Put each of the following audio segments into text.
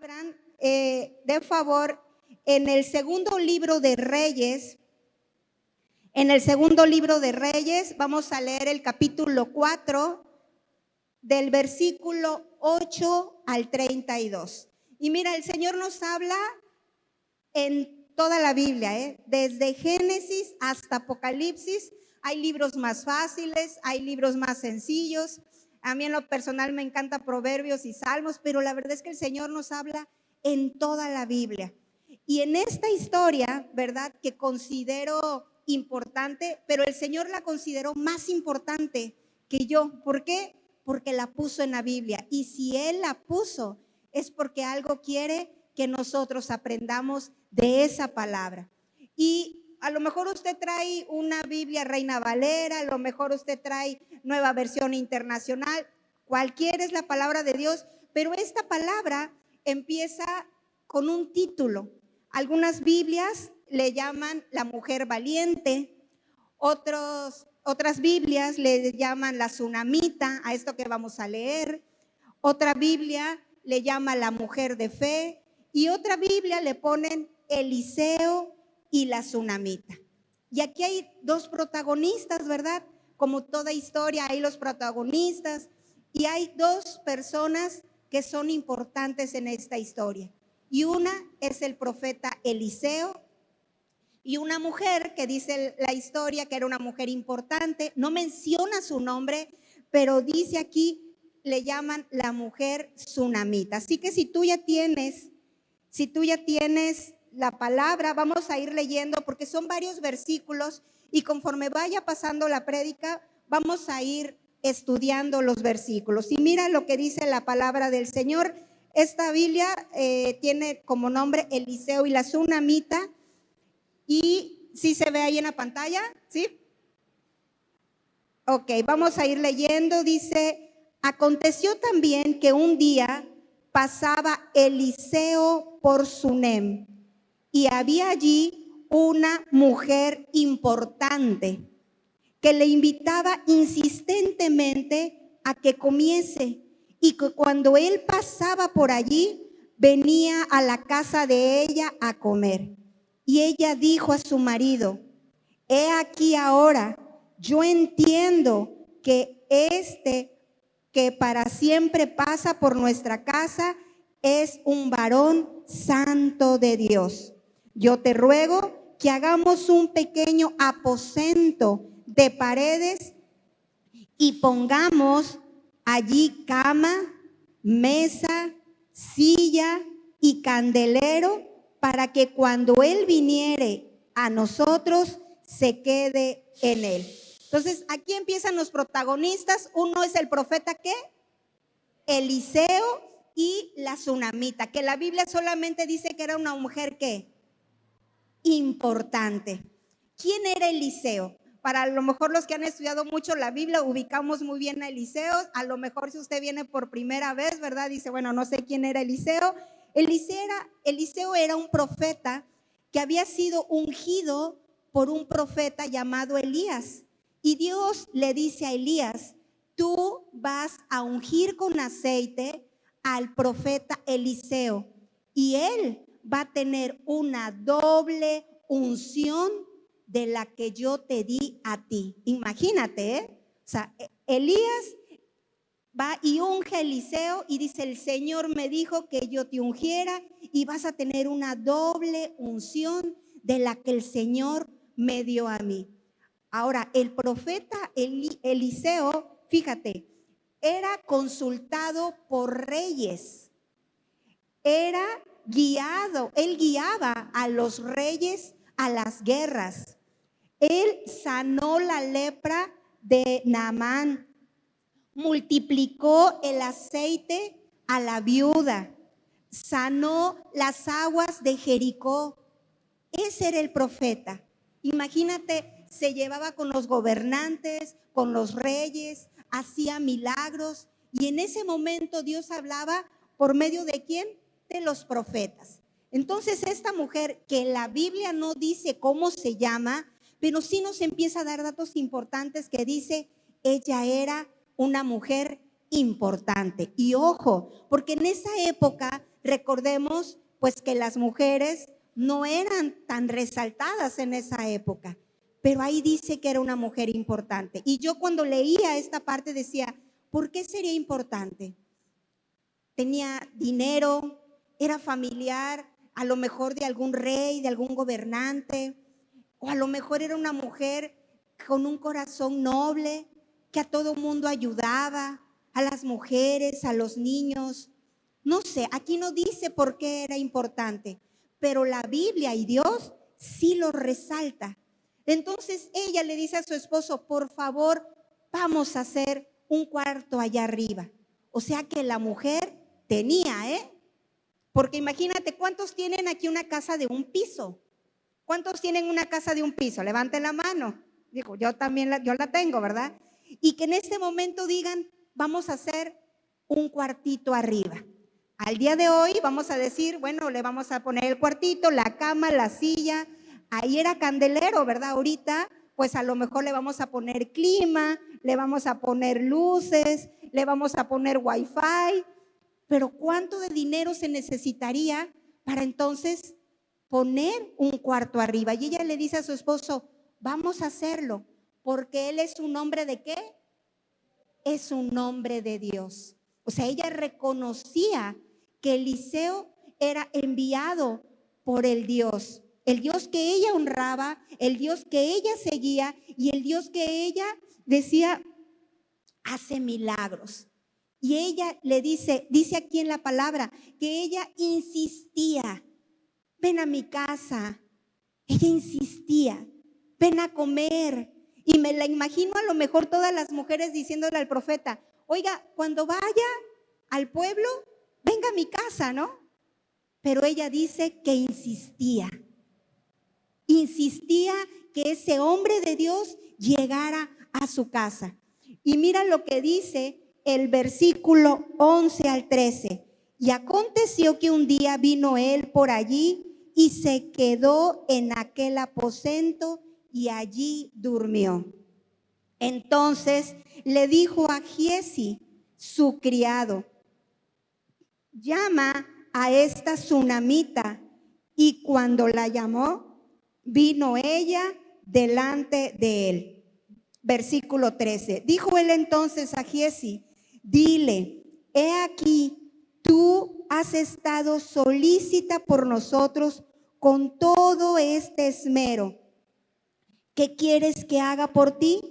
abran, de favor, en el segundo libro de Reyes. En el segundo libro de Reyes vamos a leer el capítulo 4, del versículo 8 al 32. Y mira, el Señor nos habla en toda la Biblia, desde Génesis hasta Apocalipsis. Hay libros más fáciles, hay libros más sencillos. A mí en lo personal me encanta Proverbios y Salmos, pero la verdad es que el Señor nos habla en toda la Biblia. Y en esta historia, ¿verdad?, que considero importante, pero el Señor la consideró más importante que yo. ¿Por qué? Porque la puso en la Biblia. Y si Él la puso, es porque algo quiere que nosotros aprendamos de esa palabra. Y a lo mejor usted trae una Biblia Reina Valera, a lo mejor usted trae Nueva Versión Internacional, cualquiera es la palabra de Dios, pero esta palabra empieza con un título. Algunas Biblias le llaman la mujer valiente, otras Biblias le llaman la tsunamita, a esto que vamos a leer. Otra Biblia le llama la mujer de fe y otra Biblia le ponen Eliseo y la tsunamita. Y aquí hay dos protagonistas, ¿verdad? Como toda historia hay los protagonistas y hay dos personas que son importantes en esta historia. Y una es el profeta Eliseo y una mujer que dice la historia que era una mujer importante. No menciona su nombre, pero dice aquí, le llaman la mujer tsunamita. Así que si tú ya tienes la palabra, vamos a ir leyendo porque son varios versículos y conforme vaya pasando la prédica, vamos a ir estudiando los versículos. Y mira lo que dice la palabra del Señor. Esta Biblia tiene como nombre Eliseo y la tsunamita. Y ¿sí se ve ahí en la pantalla? ¿Sí? Ok, vamos a ir leyendo. Dice: aconteció también que un día pasaba Eliseo por Sunem y había allí una mujer importante que le invitaba insistentemente a que comiese, y que cuando él pasaba por allí venía a la casa de ella a comer. Y ella dijo a su marido: he aquí ahora, yo entiendo que que para siempre pasa por nuestra casa es un varón santo de Dios. Yo te ruego que hagamos un pequeño aposento de paredes y pongamos allí cama, mesa, silla y candelero, para que cuando él viniere a nosotros se quede en él. Entonces aquí empiezan los protagonistas. Uno es el profeta ¿qué? Eliseo y la tsunamita, que la Biblia solamente dice que era una mujer ¿qué? Importante. ¿Quién era Eliseo? Para a lo mejor los que han estudiado mucho la Biblia ubicamos muy bien a Eliseo. A lo mejor si usted viene por primera vez, ¿verdad? Dice, bueno, no sé quién era Eliseo. Eliseo era un profeta que había sido ungido por un profeta llamado Elías. Y Dios le dice a Elías: tú vas a ungir con aceite al profeta Eliseo y él va a tener una doble unción de la que yo te di a ti. Imagínate, O sea, Elías va y unge a Eliseo y dice: el Señor me dijo que yo te ungiera y vas a tener una doble unción de la que el Señor me dio a mí. Ahora, el profeta Eliseo, fíjate, era consultado por reyes. Era guiado, él guiaba a los reyes a las guerras. Él sanó la lepra de Naamán, multiplicó el aceite a la viuda, sanó las aguas de Jericó. Ese era el profeta. Imagínate, se llevaba con los gobernantes, con los reyes, hacía milagros, y en ese momento Dios hablaba por medio de ¿quién? De los profetas. Entonces esta mujer, que la Biblia no dice cómo se llama, pero sí nos empieza a dar datos importantes, que dice: ella era una mujer importante. Y ojo, porque en esa época Recordemos pues que las mujeres no eran tan resaltadas en esa época, pero ahí dice que era una mujer importante. Y yo cuando leía esta parte decía, ¿por qué sería importante? Tenía dinero, era familiar, a lo mejor de algún rey, de algún gobernante, o a lo mejor era una mujer con un corazón noble, que a todo mundo ayudaba, a las mujeres, a los niños. No sé, aquí no dice por qué era importante, pero la Biblia y Dios sí lo resalta. Entonces ella le dice a su esposo, por favor, vamos a hacer un cuarto allá arriba. O sea que la mujer tenía, porque imagínate, ¿cuántos tienen aquí una casa de un piso? ¿Cuántos tienen una casa de un piso? Levanten la mano. Digo, yo también yo la tengo, ¿verdad? Y que en este momento digan, vamos a hacer un cuartito arriba. Al día de hoy vamos a decir, bueno, le vamos a poner el cuartito, la cama, la silla. Ahí era candelero, ¿verdad? Ahorita, pues a lo mejor le vamos a poner clima, le vamos a poner luces, le vamos a poner wifi. Pero ¿cuánto de dinero se necesitaría para entonces poner un cuarto arriba? Y ella le dice a su esposo, vamos a hacerlo, porque él es un hombre ¿de qué? Es un hombre de Dios. O sea, ella reconocía que Eliseo era enviado por el Dios que ella honraba, el Dios que ella seguía y el Dios que ella decía hace milagros. Y ella le dice aquí en la palabra, que ella insistía, ven a mi casa. Ella insistía, ven a comer. Y me la imagino a lo mejor todas las mujeres diciéndole al profeta, oiga, cuando vaya al pueblo, venga a mi casa, ¿no? Pero ella dice que insistía que ese hombre de Dios llegara a su casa. Y mira lo que dice el versículo 11 al 13. Y aconteció que un día vino él por allí y se quedó en aquel aposento y allí durmió. Entonces le dijo a Giezi, su criado, llama a esta tsunamita. Y cuando la llamó, vino ella delante de él. Versículo 13. Dijo él entonces a Giezi, dile, he aquí, tú has estado solícita por nosotros con todo este esmero. ¿Qué quieres que haga por ti?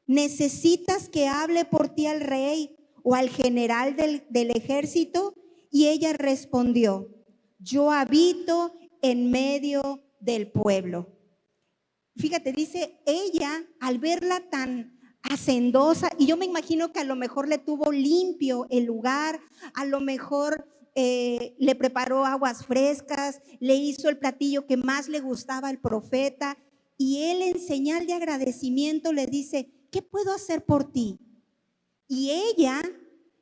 ¿Necesitas que hable por ti al rey o al general del ejército? Y ella respondió, yo habito en medio del pueblo. Fíjate, dice ella, al verla tan hacendosa, y yo me imagino que a lo mejor le tuvo limpio el lugar, a lo mejor le preparó aguas frescas, le hizo el platillo que más le gustaba al profeta, y él en señal de agradecimiento le dice, ¿qué puedo hacer por ti? Y ella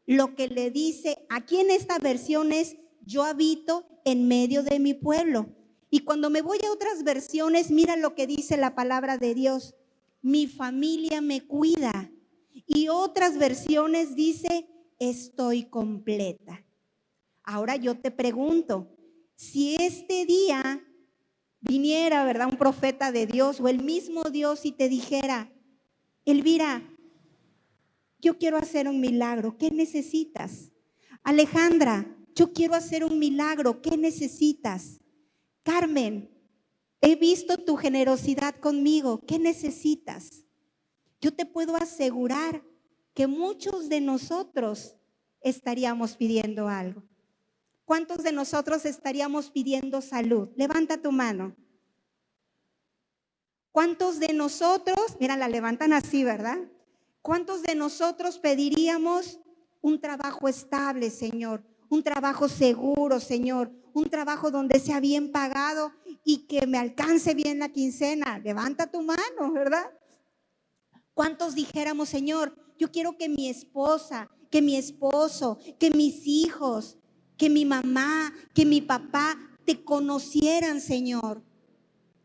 lo que le dice aquí en esta versión es, yo habito en medio de mi pueblo. Y cuando me voy a otras versiones, mira lo que dice la palabra de Dios, mi familia me cuida. Y otras versiones dice, estoy completa. Ahora yo te pregunto, si este día viniera, ¿verdad?, un profeta de Dios o el mismo Dios y te dijera, Elvira, yo quiero hacer un milagro, ¿qué necesitas? Alejandra, yo quiero hacer un milagro, ¿qué necesitas? Carmen, he visto tu generosidad conmigo, ¿qué necesitas? Yo te puedo asegurar que muchos de nosotros estaríamos pidiendo algo. ¿Cuántos de nosotros estaríamos pidiendo salud? Levanta tu mano. ¿Cuántos de nosotros, mira, la levantan así, ¿verdad? ¿Cuántos de nosotros pediríamos un trabajo estable, Señor? Un trabajo seguro, Señor. Un trabajo donde sea bien pagado y que me alcance bien la quincena. Levanta tu mano, ¿verdad? ¿Cuántos dijéramos, Señor, yo quiero que mi esposa, que mi esposo, que mis hijos, que mi mamá, que mi papá te conocieran, Señor?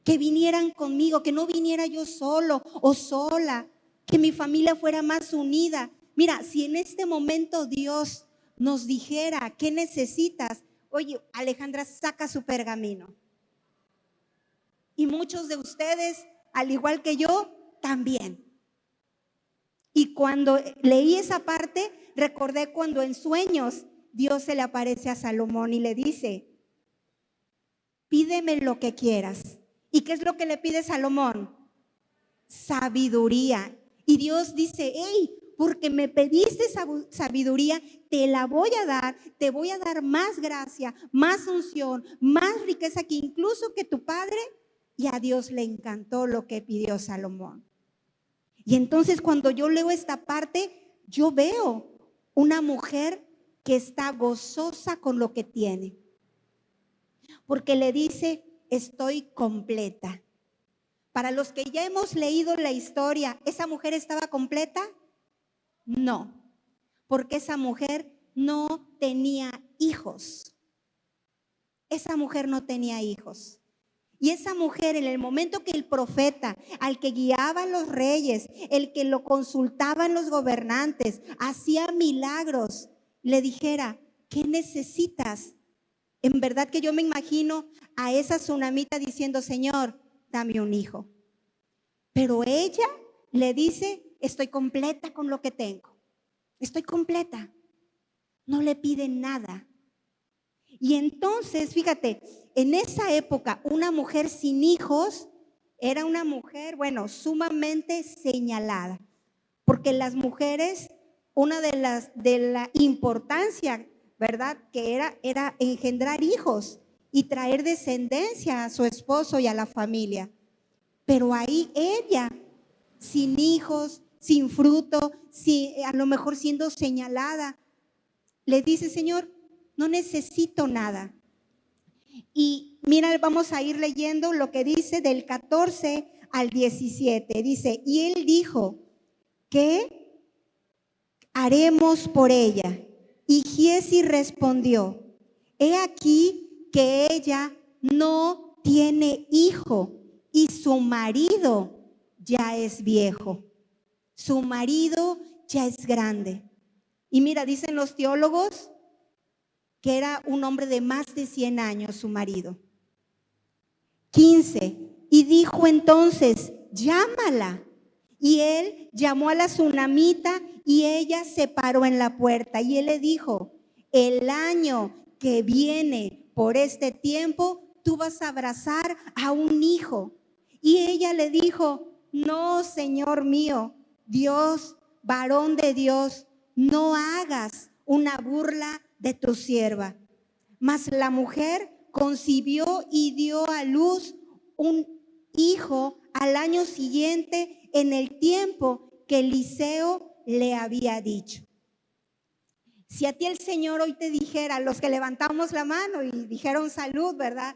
Que vinieran conmigo, que no viniera yo solo o sola, que mi familia fuera más unida. Mira, si en este momento Dios nos dijera, ¿qué necesitas? Oye, Alejandra saca su pergamino. Y muchos de ustedes, al igual que yo, también. Y cuando leí esa parte, recordé cuando en sueños Dios se le aparece a Salomón y le dice: pídeme lo que quieras. ¿Y qué es lo que le pide Salomón? Sabiduría. Y Dios dice: hey, porque me pediste sabiduría, te la voy a dar, te voy a dar más gracia, más unción, más riqueza que incluso que tu padre. Y a Dios le encantó lo que pidió Salomón. Y entonces cuando yo leo esta parte, yo veo una mujer que está gozosa con lo que tiene. Porque le dice: estoy completa. Para los que ya hemos leído la historia, ¿esa mujer estaba completa? No, porque esa mujer no tenía hijos. Esa mujer no tenía hijos. Y esa mujer, en el momento que el profeta, al que guiaban los reyes, el que lo consultaban los gobernantes, hacía milagros, le dijera: ¿qué necesitas? En verdad que yo me imagino a esa tsunamita diciendo: Señor, dame un hijo. Pero ella le dice: estoy completa con lo que tengo. Estoy completa. No le pide nada. Y entonces, fíjate, en esa época, una mujer sin hijos era una mujer, bueno, sumamente señalada. Porque las mujeres, una de la importancia, ¿verdad?, que era engendrar hijos y traer descendencia a su esposo y a la familia. Pero ahí ella, sin hijos, sin fruto, a lo mejor siendo señalada, le dice: Señor, no necesito nada. Y mira, vamos a ir leyendo lo que dice del 14 al 17. Dice: y él dijo: ¿qué haremos por ella? Y Giezi respondió: he aquí que ella no tiene hijo y su marido ya es viejo. Su marido ya es grande. Y mira, dicen los teólogos que era un hombre de más de 100 años su marido. 15. Y dijo entonces: llámala. Y él llamó a la tsunamita y ella se paró en la puerta. Y él le dijo: el año que viene por este tiempo, tú vas a abrazar a un hijo. Y ella le dijo: no, Señor mío, Dios, varón de Dios, no hagas una burla de tu sierva. Mas la mujer concibió y dio a luz un hijo al año siguiente, en el tiempo que Eliseo le había dicho. Si a ti el Señor hoy te dijera, los que levantamos la mano y dijeron salud, ¿verdad?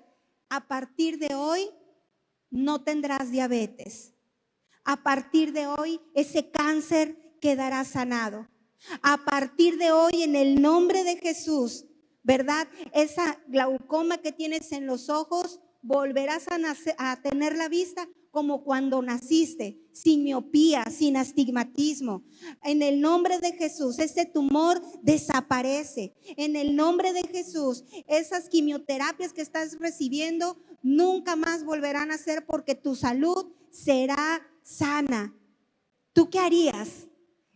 A partir de hoy no tendrás diabetes. A partir de hoy ese cáncer quedará sanado. A partir de hoy, en el nombre de Jesús, ¿verdad? Esa glaucoma que tienes en los ojos, volverás a tener la vista como cuando naciste, sin miopía, sin astigmatismo. En el nombre de Jesús, ese tumor desaparece. En el nombre de Jesús, esas quimioterapias que estás recibiendo nunca más volverán a ser, porque tu salud será sana. ¿Tú qué harías?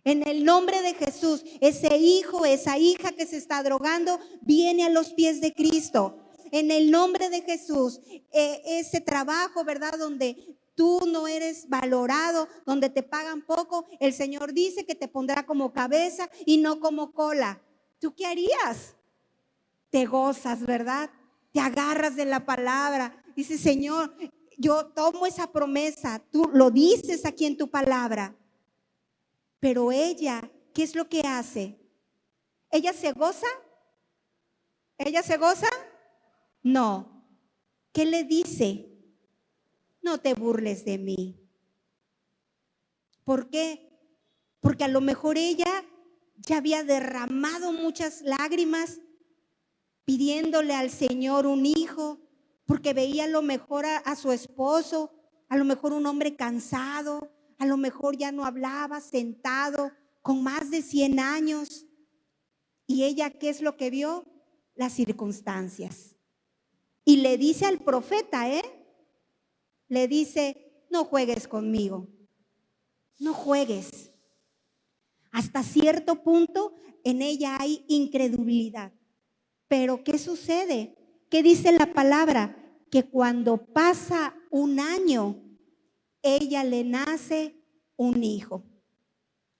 En el nombre de Jesús, ese hijo, esa hija que se está drogando, viene a los pies de Cristo. En el nombre de Jesús, ese trabajo, ¿verdad?, donde tú no eres valorado, donde te pagan poco, el Señor dice que te pondrá como cabeza y no como cola. ¿Tú qué harías? Te gozas, ¿verdad? Te agarras de la palabra. Dice: Señor, yo tomo esa promesa, tú lo dices aquí en tu palabra. Pero ella, ¿qué es lo que hace? ¿Ella se goza? ¿Ella se goza? No. ¿Qué le dice? No te burles de mí. ¿Por qué? Porque a lo mejor ella ya había derramado muchas lágrimas pidiéndole al Señor un hijo, porque veía a lo mejor a su esposo, a lo mejor un hombre cansado, a lo mejor ya no hablaba, sentado, con más de 100 años. ¿Y ella qué es lo que vio? las circunstancias. Y le dice al profeta, le dice, no juegues conmigo, no juegues. Hasta cierto punto en ella hay incredulidad. Pero ¿qué sucede? ¿Qué dice la palabra? Que cuando pasa un año, ella le nace un hijo.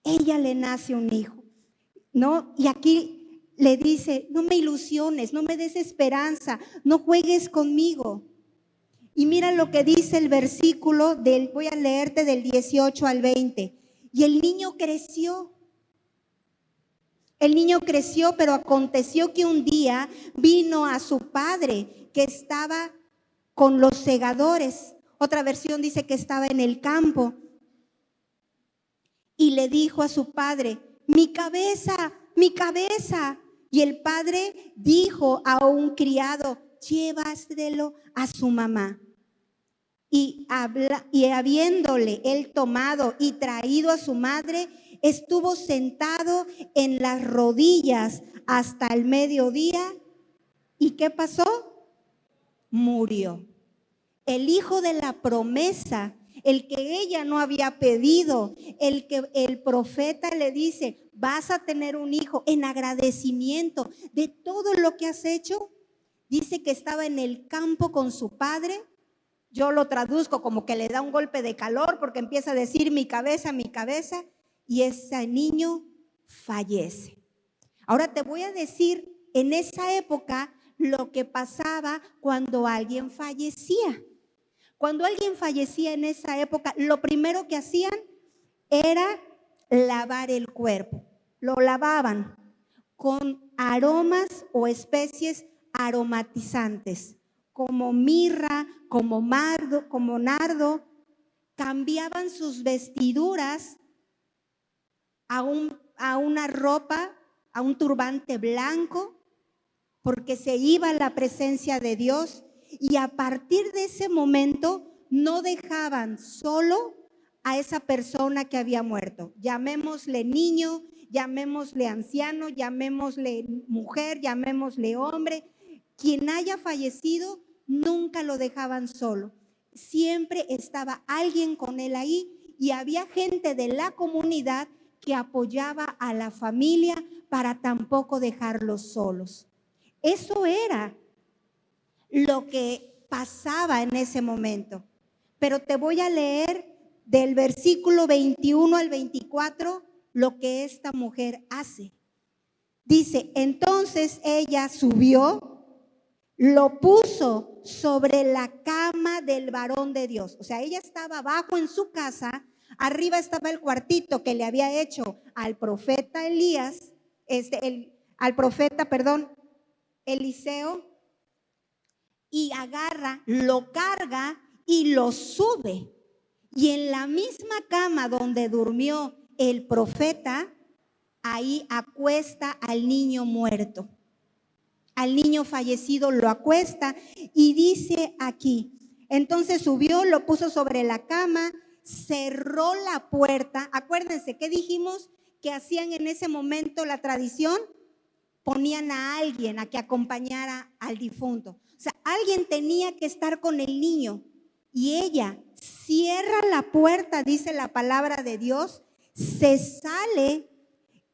Ella le nace un hijo, ¿no? Y aquí le dice, no me ilusiones, no me des esperanza, no juegues conmigo. Y mira lo que dice el versículo voy a leerte del 18 al 20. Y el niño creció. El niño creció, pero aconteció que un día vino a su padre que estaba con los segadores. Otra versión dice que estaba en el campo. Y le dijo a su padre, mi cabeza, mi cabeza. Y el padre dijo a un criado, llévaselo a su mamá. Y habiéndole él tomado y traído a su madre, estuvo sentado en las rodillas hasta el mediodía. ¿Y qué pasó? Murió. El hijo de la promesa, el que ella no había pedido, el que el profeta le dice, vas a tener un hijo en agradecimiento de todo lo que has hecho. Dice que estaba en el campo con su padre. Yo lo traduzco como que le da un golpe de calor porque empieza a decir mi cabeza, y ese niño fallece. Ahora te voy a decir en esa época lo que pasaba cuando alguien fallecía. Cuando alguien fallecía en esa época, lo primero que hacían era lavar el cuerpo. Lo lavaban con aromas o especies aromatizantes, como mirra, como nardo. Cambiaban sus vestiduras a una ropa, a un turbante blanco, porque se iba a la presencia de Dios. Y a partir de ese momento no dejaban solo a esa persona que había muerto. Llamémosle niño, llamémosle anciano, llamémosle mujer, llamémosle hombre. Quien haya fallecido, nunca lo dejaban solo. Siempre estaba alguien con él ahí y había gente de la comunidad que apoyaba a la familia para tampoco dejarlos solos. Eso era lo que pasaba en ese momento. Pero te voy a leer del versículo 21 al 24 lo que esta mujer hace. Dice, entonces ella subió, lo puso sobre la cama del varón de Dios. O sea, ella estaba abajo en su casa, arriba estaba el cuartito que le había hecho al profeta Elías, Eliseo, y agarra, lo carga y lo sube. Y en la misma cama donde durmió el profeta, ahí acuesta al niño muerto. Al niño fallecido lo acuesta y dice aquí, entonces subió, lo puso sobre la cama, cerró la puerta. Acuérdense, ¿qué dijimos que hacían en ese momento la tradición? Ponían a alguien a que acompañara al difunto. O sea, alguien tenía que estar con el niño y ella cierra la puerta, dice la palabra de Dios, se sale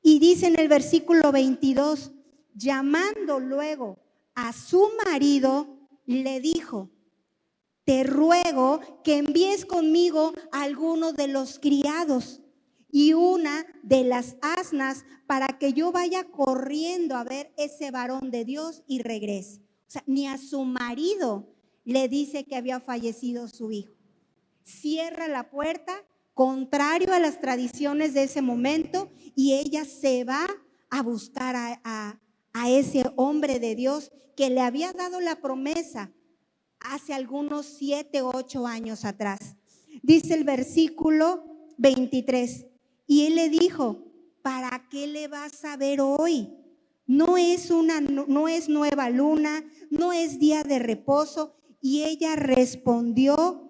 y dice en el versículo 22, llamando luego a su marido, le dijo, te ruego que envíes conmigo a alguno de los criados y una de las asnas para que yo vaya corriendo a ver ese varón de Dios y regrese. O sea, ni a su marido le dice que había fallecido su hijo. Cierra la puerta, contrario a las tradiciones de ese momento, y ella se va a buscar a ese hombre de Dios que le había dado la promesa hace algunos 7 o 8 años atrás. Dice el versículo 23, y él le dijo, ¿para qué le vas a ver hoy? No es nueva luna, no es día de reposo. Y ella respondió,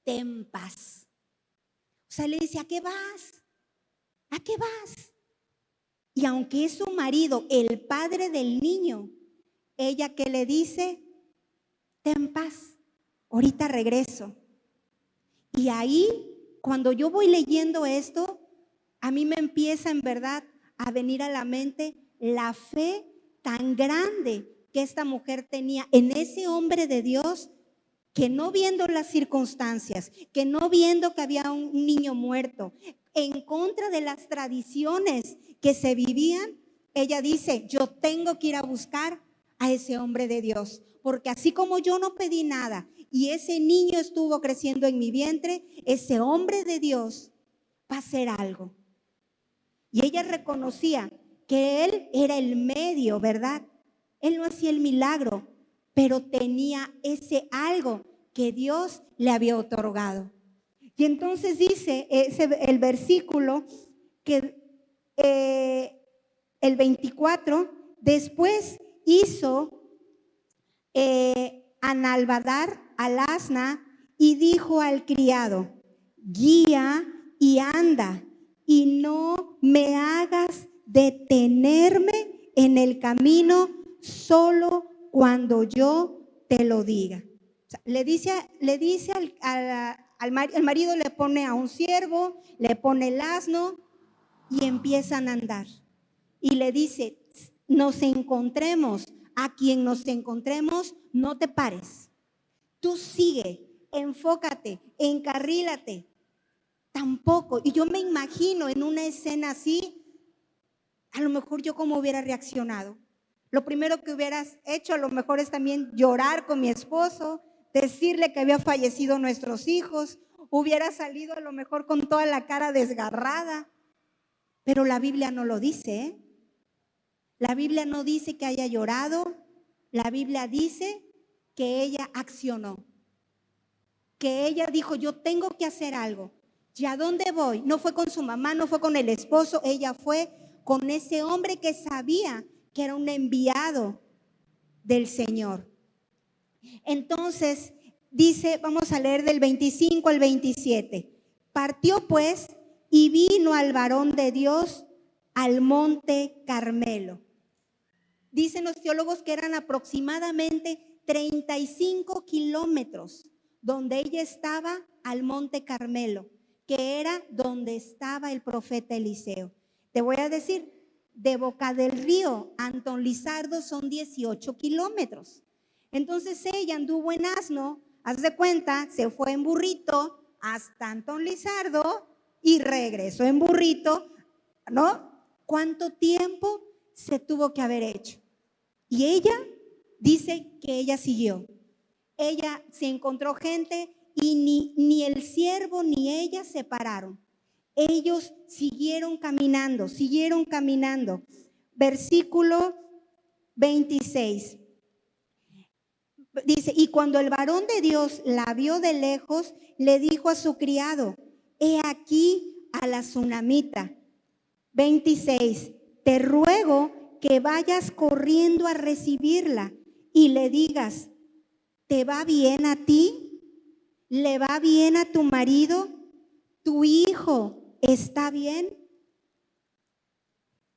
ten paz. O sea, le dice, ¿a qué vas? ¿A qué vas? Y aunque es su marido, el padre del niño, ella que le dice, ten paz, ahorita regreso. Y ahí, cuando yo voy leyendo esto, a mí me empieza en verdad a venir a la mente la fe tan grande que esta mujer tenía en ese hombre de Dios, que no viendo las circunstancias, que no viendo que había un niño muerto, en contra de las tradiciones que se vivían, ella dice, yo tengo que ir a buscar a ese hombre de Dios, porque así como yo no pedí nada y ese niño estuvo creciendo en mi vientre, ese hombre de Dios va a hacer algo. Y ella reconocía que él era el medio, ¿verdad? Él no hacía el milagro, pero tenía ese algo que Dios le había otorgado. Y entonces dice el versículo que el 24, después hizo Analbadar al asna y dijo al criado, guía y anda y no me hagas detenerme en el camino solo cuando yo te lo diga. O sea, le dice el marido, le pone a un siervo, le pone el asno y empiezan a andar. Y le dice, nos encontremos, a quien nos encontremos, no te pares. Tú sigue, enfócate, encarrílate. Tampoco. Y yo me imagino en una escena así, a lo mejor yo cómo hubiera reaccionado. Lo primero que hubieras hecho a lo mejor es también llorar con mi esposo, decirle que había fallecido nuestros hijos, hubiera salido a lo mejor con toda la cara desgarrada. Pero la Biblia no lo dice, ¿eh? La Biblia no dice que haya llorado, la Biblia dice que ella accionó, que ella dijo, yo tengo que hacer algo. ¿Y a dónde voy? No fue con su mamá, no fue con el esposo, ella fue con ese hombre que sabía que era un enviado del Señor. Entonces, dice, vamos a leer del 25 al 27. Partió pues y vino al varón de Dios al monte Carmelo. Dicen los teólogos que eran aproximadamente 35 kilómetros donde ella estaba al monte Carmelo, que era donde estaba el profeta Eliseo. Te voy a decir, de Boca del Río a Antón Lizardo son 18 kilómetros. Entonces ella anduvo en asno, haz de cuenta, se fue en burrito hasta Antón Lizardo y regresó en burrito, ¿no? ¿Cuánto tiempo se tuvo que haber hecho? Y ella dice que ella siguió. Ella se encontró gente y ni el siervo ni ella se pararon. Ellos siguieron caminando, siguieron caminando. Versículo 26. Dice, y cuando el varón de Dios la vio de lejos, le dijo a su criado, he aquí a la tsunamita. 26. Te ruego que vayas corriendo a recibirla y le digas, ¿te va bien a ti? ¿Le va bien a tu marido? ¿Tu hijo está bien?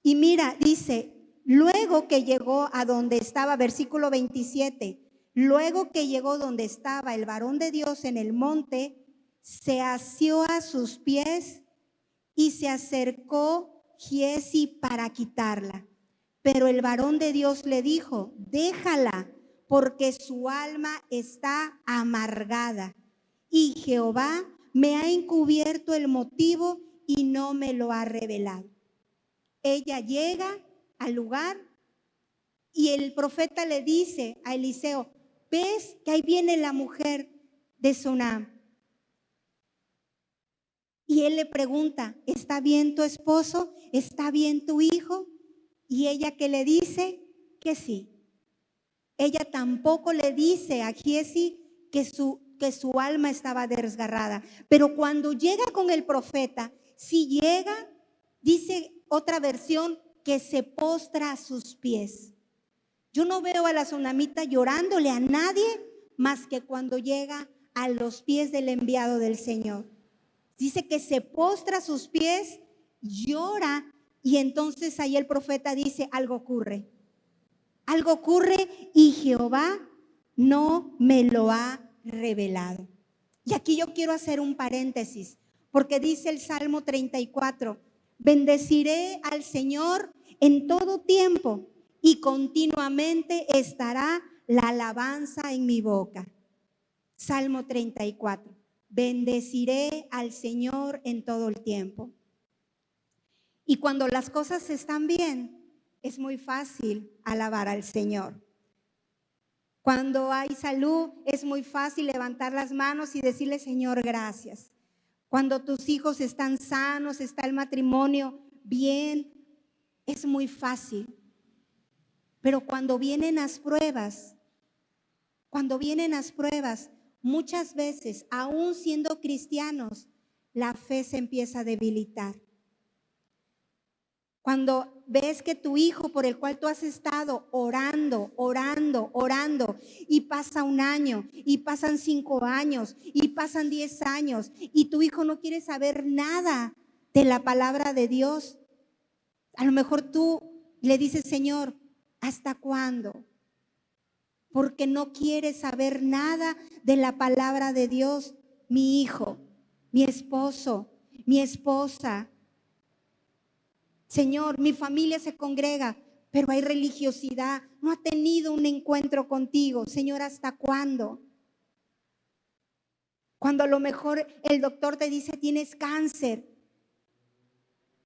Y mira, dice, luego que llegó a donde estaba, versículo 27, luego que llegó donde estaba el varón de Dios en el monte, se asió a sus pies y se acercó Giezi para quitarla. Pero el varón de Dios le dijo, déjala, porque su alma está amargada. Y Jehová me ha encubierto el motivo y no me lo ha revelado. Ella llega al lugar y el profeta le dice a Eliseo, ¿ves que ahí viene la mujer de Sunam? Y él le pregunta, ¿está bien tu esposo? ¿Está bien tu hijo? Y ella que le dice que sí. Ella tampoco le dice a Giezi que su alma estaba desgarrada. Pero cuando llega con el profeta, si llega, dice otra versión, que se postra a sus pies. Yo no veo a la tsunamita llorándole a nadie más que cuando llega a los pies del enviado del Señor. Dice que se postra a sus pies, llora, y entonces ahí el profeta dice, algo ocurre. Algo ocurre y Jehová no me lo ha revelado. Y aquí yo quiero hacer un paréntesis, porque dice el Salmo 34, bendeciré al Señor en todo tiempo y continuamente estará la alabanza en mi boca. Salmo 34, bendeciré al Señor en todo el tiempo. Y cuando las cosas están bien, es muy fácil alabar al Señor. Cuando hay salud, es muy fácil levantar las manos y decirle, Señor, gracias. Cuando tus hijos están sanos, está el matrimonio bien, es muy fácil. Pero cuando vienen las pruebas, muchas veces, aún siendo cristianos, la fe se empieza a debilitar. Cuando ves que tu hijo por el cual tú has estado orando, y pasa un año, y pasan 5 años, y pasan 10 años, y tu hijo no quiere saber nada de la palabra de Dios, a lo mejor tú le dices, Señor, ¿hasta cuándo? Porque no quiere saber nada de la palabra de Dios. Mi hijo, mi esposo, mi esposa. Señor, mi familia se congrega, pero hay religiosidad. No ha tenido un encuentro contigo. Señor, ¿hasta cuándo? Cuando a lo mejor el doctor te dice tienes cáncer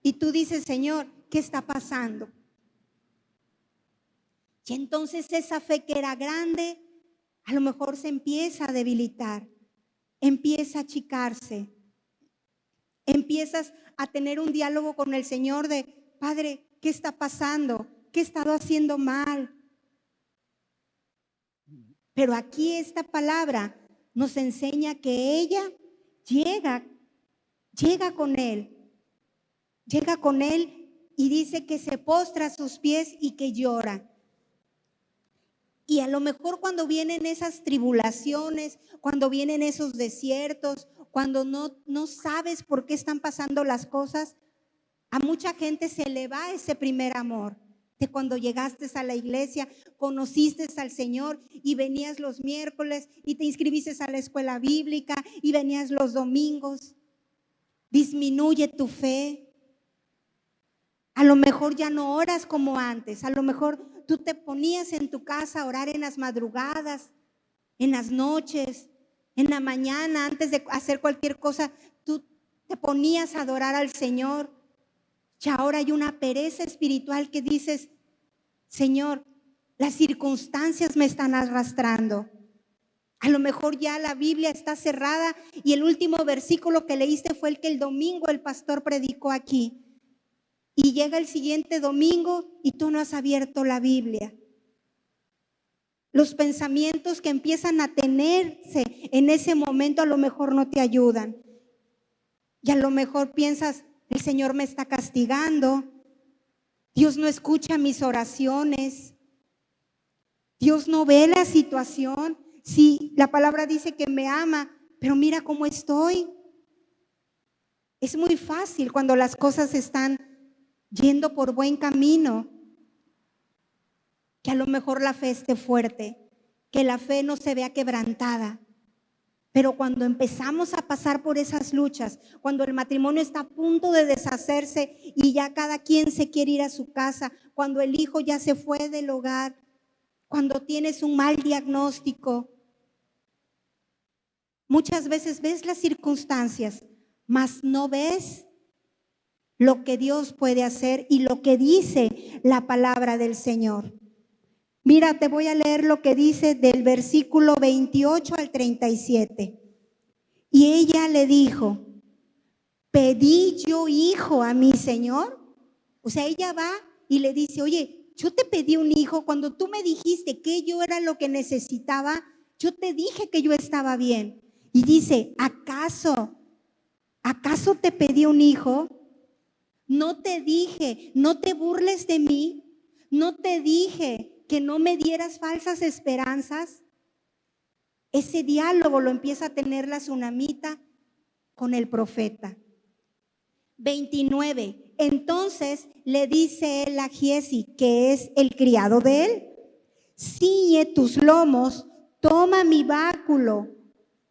y tú dices, Señor, ¿qué está pasando? Y entonces esa fe que era grande, a lo mejor se empieza a debilitar, empieza a achicarse. Empiezas a tener un diálogo con el Señor de, Padre, ¿qué está pasando? ¿Qué he estado haciendo mal? Pero aquí esta palabra nos enseña que ella llega con él y dice que se postra a sus pies y que llora. Y a lo mejor cuando vienen esas tribulaciones, cuando vienen esos desiertos, cuando no sabes por qué están pasando las cosas, a mucha gente se le va ese primer amor. De cuando llegaste a la iglesia, conociste al Señor y venías los miércoles y te inscribiste a la escuela bíblica y venías los domingos. Disminuye tu fe. A lo mejor ya no oras como antes. A lo mejor tú te ponías en tu casa a orar en las madrugadas, en las noches, en la mañana, antes de hacer cualquier cosa, tú te ponías a adorar al Señor. Y ahora hay una pereza espiritual que dices, Señor, las circunstancias me están arrastrando. A lo mejor ya la Biblia está cerrada y el último versículo que leíste fue el que el domingo el pastor predicó aquí. Y llega el siguiente domingo y tú no has abierto la Biblia. Los pensamientos que empiezan a tenerse en ese momento a lo mejor no te ayudan. Y a lo mejor piensas, el Señor me está castigando. Dios no escucha mis oraciones. Dios no ve la situación. Sí, la palabra dice que me ama, pero mira cómo estoy. Es muy fácil cuando las cosas están yendo por buen camino, que a lo mejor la fe esté fuerte, que la fe no se vea quebrantada. Pero cuando empezamos a pasar por esas luchas, cuando el matrimonio está a punto de deshacerse y ya cada quien se quiere ir a su casa, cuando el hijo ya se fue del hogar, cuando tienes un mal diagnóstico, muchas veces ves las circunstancias, mas no ves lo que Dios puede hacer y lo que dice la palabra del Señor. Mira, te voy a leer lo que dice del versículo 28 al 37. Y ella le dijo, ¿pedí yo hijo a mi Señor? O sea, ella va y le dice, oye, yo te pedí un hijo cuando tú me dijiste que yo era lo que necesitaba, yo te dije que yo estaba bien. Y dice, ¿acaso te pedí un hijo? No te dije, no te burles de mí, no te dije que no me dieras falsas esperanzas. Ese diálogo lo empieza a tener la tsunamita con el profeta. 29. Entonces le dice él a Giezi, que es el criado de él, ciñe tus lomos, toma mi báculo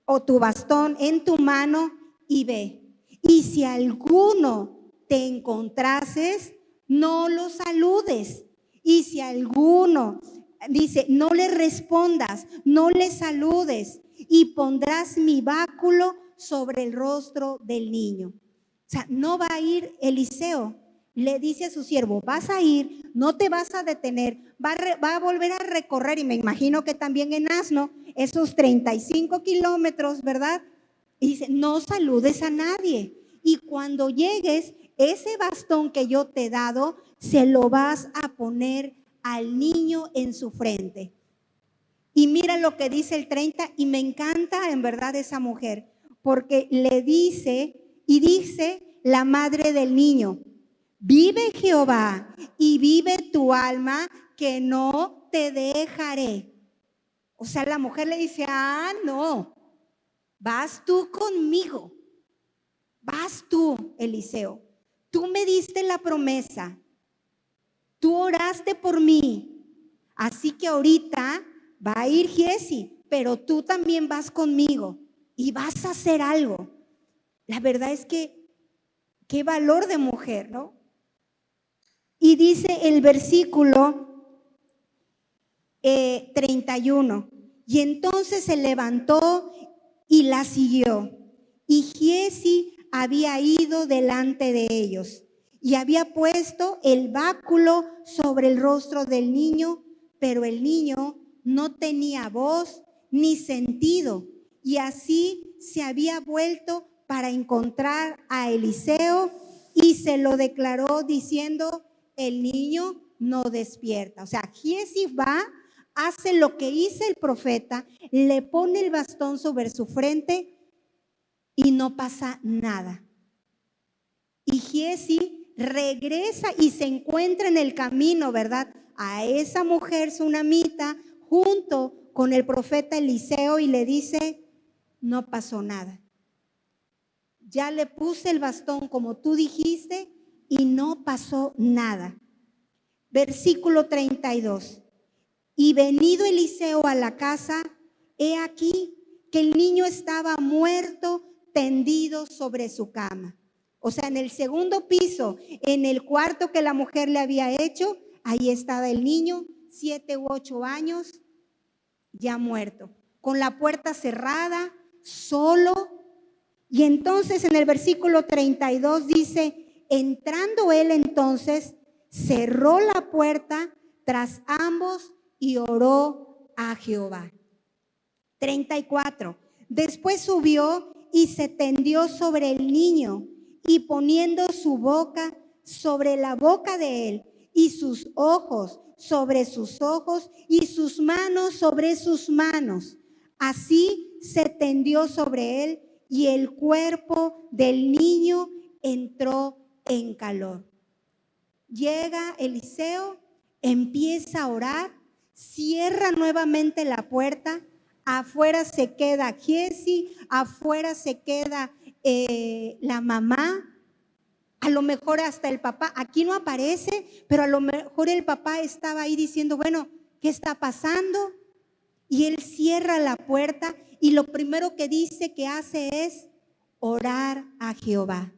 o tu bastón en tu mano y ve. Y si alguno te encontrases, no lo saludes. Y si alguno, dice, no le respondas, no le saludes, y pondrás mi báculo sobre el rostro del niño. O sea, no va a ir Eliseo. Le dice a su siervo, vas a ir, no te vas a detener, va a volver a recorrer, y me imagino que también en asno, esos 35 kilómetros, ¿verdad? Y dice, no saludes a nadie. Y cuando llegues, ese bastón que yo te he dado, se lo vas a poner al niño en su frente. Y mira lo que dice el 30, y me encanta en verdad esa mujer, porque le dice, y dice la madre del niño, vive Jehová y vive tu alma, que no te dejaré. O sea, la mujer le dice, no, vas tú conmigo, vas tú, Eliseo. Tú me diste la promesa, tú oraste por mí, así que ahorita va a ir Giesi, pero tú también vas conmigo y vas a hacer algo. La verdad es que qué valor de mujer, ¿no? Y dice el versículo 31, y entonces se levantó y la siguió. Y Giesi había ido delante de ellos y había puesto el báculo sobre el rostro del niño, pero el niño no tenía voz ni sentido, y así se había vuelto para encontrar a Eliseo y se lo declaró diciendo, el niño no despierta. O sea, Giesi va, hace lo que hizo el profeta, le pone el bastón sobre su frente y no pasa nada. Y Giesi regresa y se encuentra en el camino, ¿verdad?, a esa mujer sunamita junto con el profeta Eliseo, y le dice, no pasó nada. Ya le puse el bastón como tú dijiste y no pasó nada. Versículo 32. Y venido Eliseo a la casa, he aquí que el niño estaba muerto, tendido sobre su cama. O sea, en el segundo piso, en el cuarto que la mujer le había hecho, ahí estaba el niño, 7 u 8 años, ya muerto, con la puerta cerrada, solo. Y entonces en el versículo 32 dice, entrando él entonces, cerró la puerta tras ambos y oró a Jehová. 34. Después subió y se tendió sobre el niño, y poniendo su boca sobre la boca de él, y sus ojos sobre sus ojos, y sus manos sobre sus manos, así se tendió sobre él, y el cuerpo del niño entró en calor. Llega Eliseo, empieza a orar, cierra nuevamente la puerta, afuera se queda Giesi, afuera se queda la mamá, a lo mejor hasta el papá, aquí no aparece, pero a lo mejor el papá estaba ahí diciendo, bueno, ¿qué está pasando? Y él cierra la puerta y lo primero que dice que hace es orar a Jehová.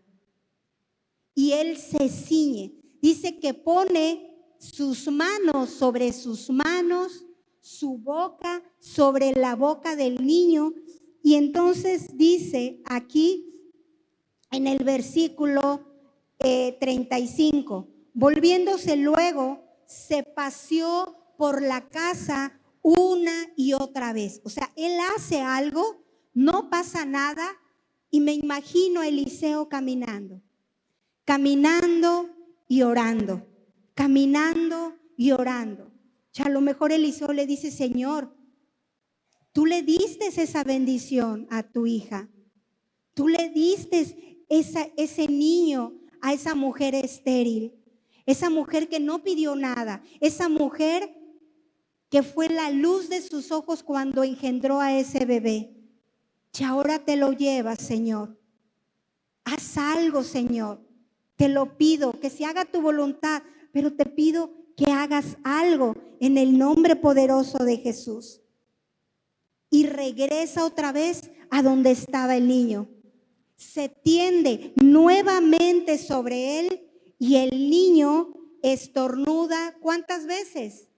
Y él se ciñe, dice que pone sus manos sobre sus manos, su boca sobre la boca del niño, y entonces dice aquí en el versículo 35, volviéndose luego, se paseó por la casa una y otra vez. O sea, él hace algo, no pasa nada, y me imagino a Eliseo caminando y orando, caminando y orando. O sea, a lo mejor Eliseo le dice, Señor, tú le diste esa bendición a tu hija, tú le diste ese niño a esa mujer estéril, esa mujer que no pidió nada, esa mujer que fue la luz de sus ojos cuando engendró a ese bebé. Y ahora te lo llevas, Señor. Haz algo, Señor. Te lo pido, que se haga tu voluntad, pero te pido que hagas algo en el nombre poderoso de Jesús. Y regresa otra vez a donde estaba el niño. Se tiende nuevamente sobre él y el niño estornuda. ¿Cuántas veces?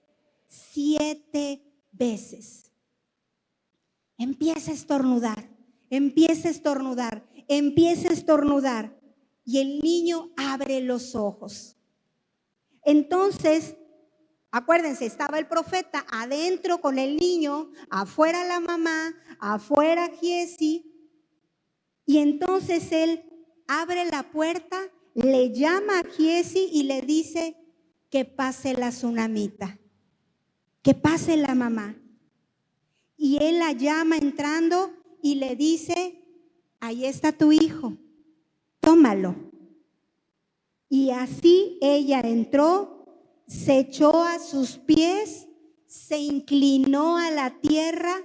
7 veces. Empieza a estornudar, empieza a estornudar, empieza a estornudar. Y el niño abre los ojos. Entonces, acuérdense, estaba el profeta adentro con el niño, afuera la mamá, afuera Giesi. Y entonces él abre la puerta, le llama a Giesi y le dice que pase la tsunamita, que pase la mamá. Y él la llama entrando y le dice, ahí está tu hijo, tómalo. Y así ella entró, se echó a sus pies, se inclinó a la tierra,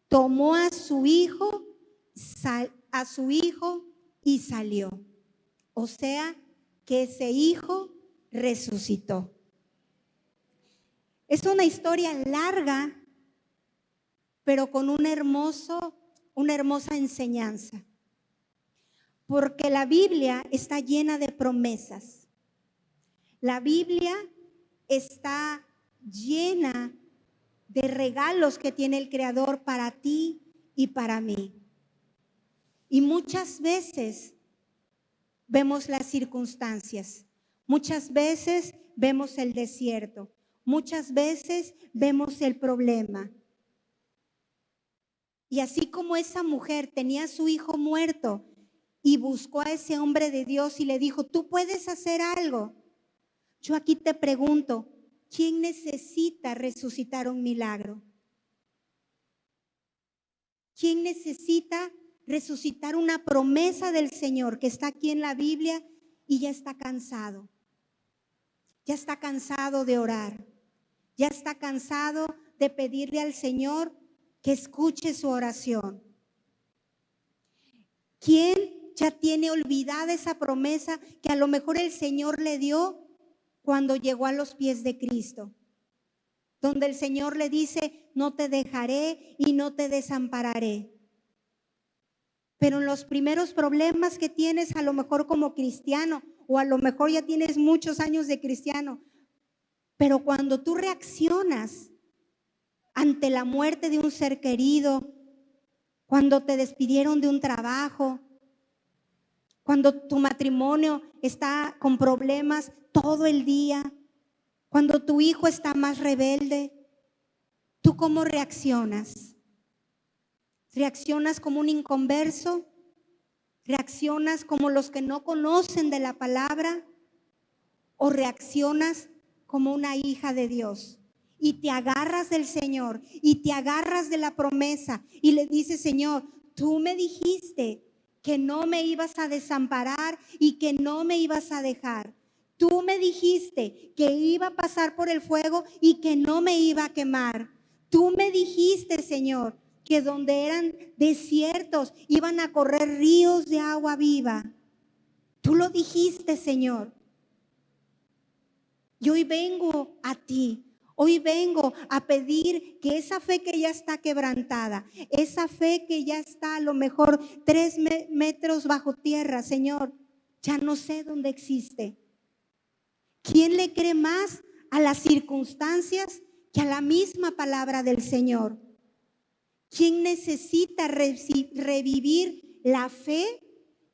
tomó a su hijo y salió. O sea, que ese hijo resucitó. Es una historia larga, pero con una hermosa enseñanza. Porque la Biblia está llena de promesas. La Biblia está llena de regalos que tiene el Creador para ti y para mí. Y muchas veces vemos las circunstancias, muchas veces vemos el desierto, muchas veces vemos el problema. Y así como esa mujer tenía a su hijo muerto y buscó a ese hombre de Dios y le dijo, tú puedes hacer algo. Yo aquí te pregunto, ¿quién necesita resucitar un milagro? ¿Quién necesita resucitar una promesa del Señor que está aquí en la Biblia y ya está cansado? Ya está cansado de orar. Ya está cansado de pedirle al Señor que escuche su oración. ¿Quién ya tiene olvidada esa promesa que a lo mejor el Señor le dio cuando llegó a los pies de Cristo? Donde el Señor le dice, no te dejaré y no te desampararé. Pero en los primeros problemas que tienes, a lo mejor como cristiano, o a lo mejor ya tienes muchos años de cristiano, pero cuando tú reaccionas ante la muerte de un ser querido, cuando te despidieron de un trabajo, cuando tu matrimonio está con problemas todo el día, cuando tu hijo está más rebelde, ¿tú cómo reaccionas? ¿Reaccionas como un inconverso? ¿Reaccionas como los que no conocen de la palabra? ¿O reaccionas como una hija de Dios? Y te agarras del Señor y te agarras de la promesa y le dices, Señor, tú me dijiste que no me ibas a desamparar y que no me ibas a dejar. Tú me dijiste que iba a pasar por el fuego y que no me iba a quemar. Tú me dijiste, Señor, que donde eran desiertos iban a correr ríos de agua viva. Tú lo dijiste, Señor. Y hoy vengo a ti. Hoy vengo a pedir que esa fe que ya está quebrantada, esa fe que ya está a lo mejor 3 metros bajo tierra, Señor, ya no sé dónde existe. ¿Quién le cree más a las circunstancias que a la misma palabra del Señor? ¿Quién necesita revivir la fe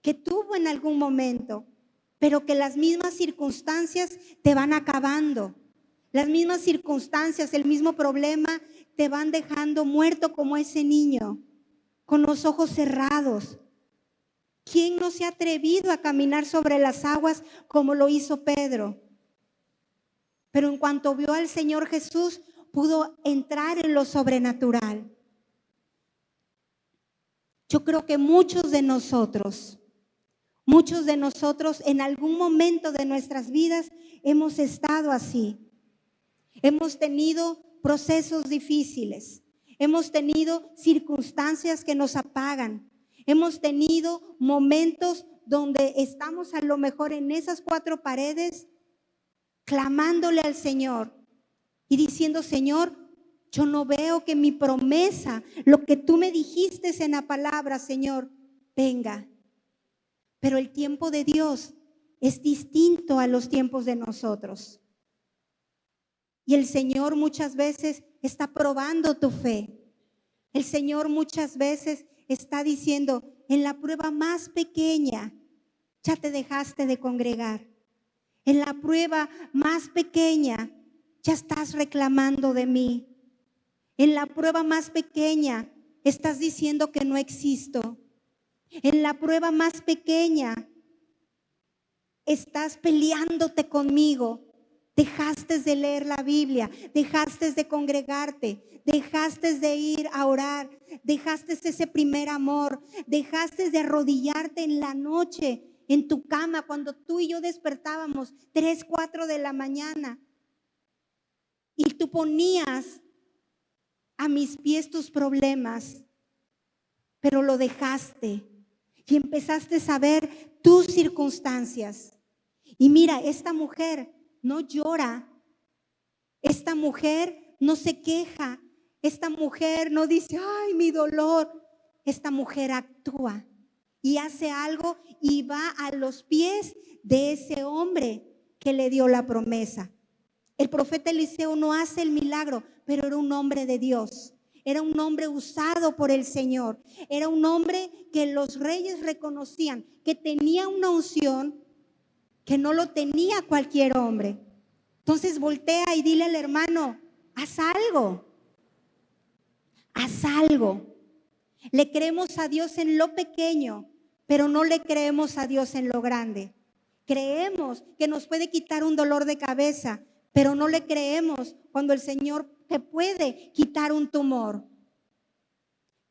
que tuvo en algún momento, pero que las mismas circunstancias te van acabando? Las mismas circunstancias, el mismo problema te van dejando muerto como ese niño, con los ojos cerrados. ¿Quién no se ha atrevido a caminar sobre las aguas como lo hizo Pedro? Pero en cuanto vio al Señor Jesús, pudo entrar en lo sobrenatural. Yo creo que muchos de nosotros en algún momento de nuestras vidas hemos estado así. Hemos tenido procesos difíciles, hemos tenido circunstancias que nos apagan, hemos tenido momentos donde estamos a lo mejor en esas 4 paredes clamándole al Señor y diciendo: Señor, yo no veo que mi promesa, lo que tú me dijiste en la palabra, Señor, venga. Pero el tiempo de Dios es distinto a los tiempos de nosotros. Y el Señor muchas veces está probando tu fe. El Señor muchas veces está diciendo: en la prueba más pequeña ya te dejaste de congregar. En la prueba más pequeña ya estás reclamando de mí. En la prueba más pequeña estás diciendo que no existo. En la prueba más pequeña estás peleándote conmigo. Dejaste de leer la Biblia, dejaste de congregarte, dejaste de ir a orar, dejaste ese primer amor, dejaste de arrodillarte en la noche en tu cama cuando tú y yo despertábamos 3, 4 de la mañana y tú ponías a mis pies tus problemas, pero lo dejaste y empezaste a ver tus circunstancias. Y mira, esta mujer no llora, esta mujer no se queja, esta mujer no dice: ay, mi dolor. Esta mujer actúa y hace algo y va a los pies de ese hombre que le dio la promesa. El profeta Eliseo no hace el milagro, pero era un hombre de Dios. Era un hombre usado por el Señor. Era un hombre que los reyes reconocían que tenía una unción que no lo tenía cualquier hombre. Entonces voltea y dile al hermano: haz algo. Haz algo. Le creemos a Dios en lo pequeño, pero no le creemos a Dios en lo grande. Creemos que nos puede quitar un dolor de cabeza, pero no le creemos cuando el Señor te puede quitar un tumor.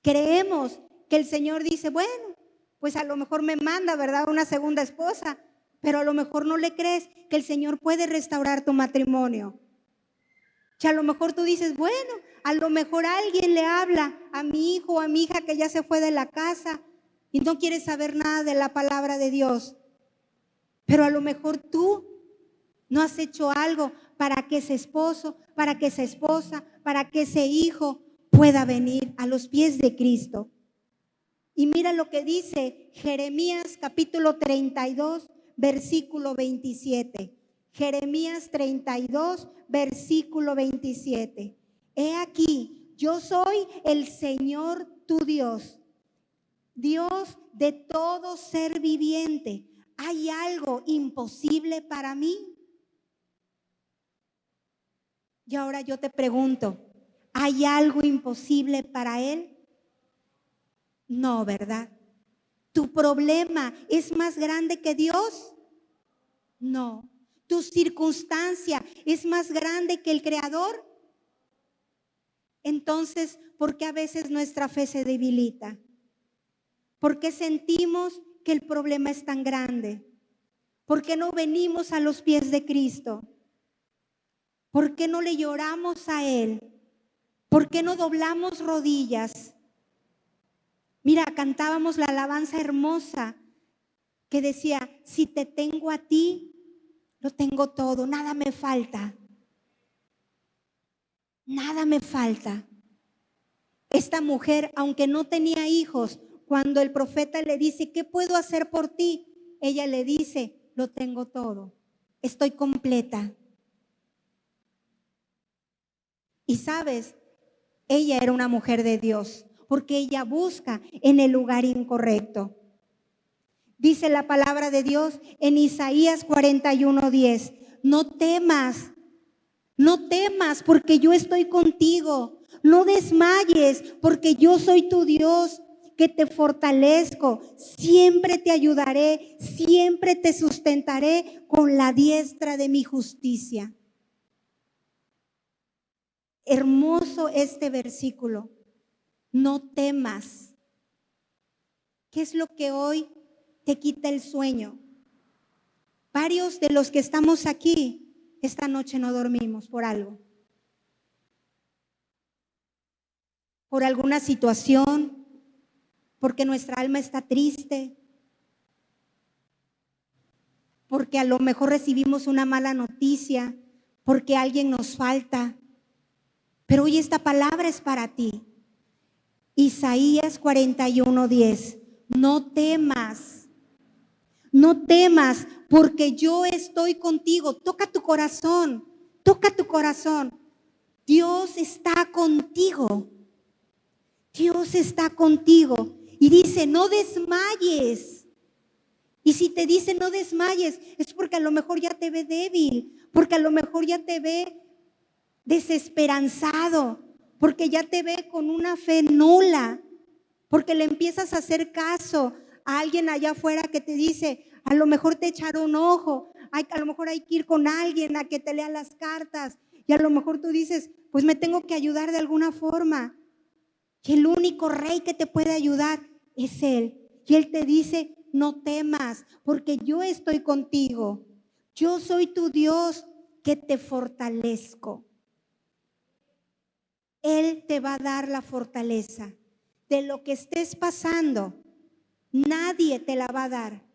Creemos que el Señor dice: bueno, pues a lo mejor me manda, ¿verdad?, una segunda esposa, pero a lo mejor no le crees que el Señor puede restaurar tu matrimonio. Que a lo mejor tú dices: bueno, a lo mejor alguien le habla a mi hijo o a mi hija que ya se fue de la casa y no quiere saber nada de la palabra de Dios. Pero a lo mejor tú no has hecho algo para que ese esposo, para que esa esposa, para que ese hijo pueda venir a los pies de Cristo. Y mira lo que dice Jeremías capítulo 32, versículo 27. Jeremías 32, versículo 27. He aquí, yo soy el Señor tu Dios, Dios de todo ser viviente. ¿Hay algo imposible para mí? Y ahora yo te pregunto, ¿hay algo imposible para Él? No, ¿verdad? ¿Tu problema es más grande que Dios? No. ¿Tu circunstancia es más grande que el Creador? Entonces, ¿por qué a veces nuestra fe se debilita? ¿Por qué sentimos que el problema es tan grande? ¿Por qué no venimos a los pies de Cristo? ¿Por qué no le lloramos a Él? ¿Por qué no doblamos rodillas? Mira, cantábamos la alabanza hermosa que decía: si te tengo a ti, lo tengo todo, nada me falta. Nada me falta. Esta mujer, aunque no tenía hijos, cuando el profeta le dice: ¿qué puedo hacer por ti?, ella le dice: lo tengo todo, estoy completa. Y sabes, ella era una mujer de Dios, porque ella busca en el lugar incorrecto. Dice la palabra de Dios en Isaías 41:10: no temas, porque yo estoy contigo. No desmayes, porque yo soy tu Dios, que te fortalezco. Siempre te ayudaré, siempre te sustentaré con la diestra de mi justicia. Hermoso este versículo. No temas. ¿Qué es lo que hoy te quita el sueño? Varios de los que estamos aquí esta noche no dormimos por algo. Por alguna situación, porque nuestra alma está triste, porque a lo mejor recibimos una mala noticia, porque alguien nos falta. Pero hoy esta palabra es para ti. Isaías 41:10. No temas, no temas, porque yo estoy contigo. Toca tu corazón, toca tu corazón. Dios está contigo. Dios está contigo. Y dice, no desmayes. Y si te dice no desmayes, es porque a lo mejor ya te ve débil, porque a lo mejor ya te ve desesperanzado, porque ya te ve con una fe nula, porque le empiezas a hacer caso a alguien allá afuera que te dice, a lo mejor te echaron ojo, a lo mejor hay que ir con alguien a que te lea las cartas, y a lo mejor tú dices, pues me tengo que ayudar de alguna forma. Y el único rey que te puede ayudar es Él. Y Él te dice, no temas, porque yo estoy contigo. Yo soy tu Dios que te fortalezco. Él te va a dar la fortaleza. De lo que estés pasando, nadie te la va a dar.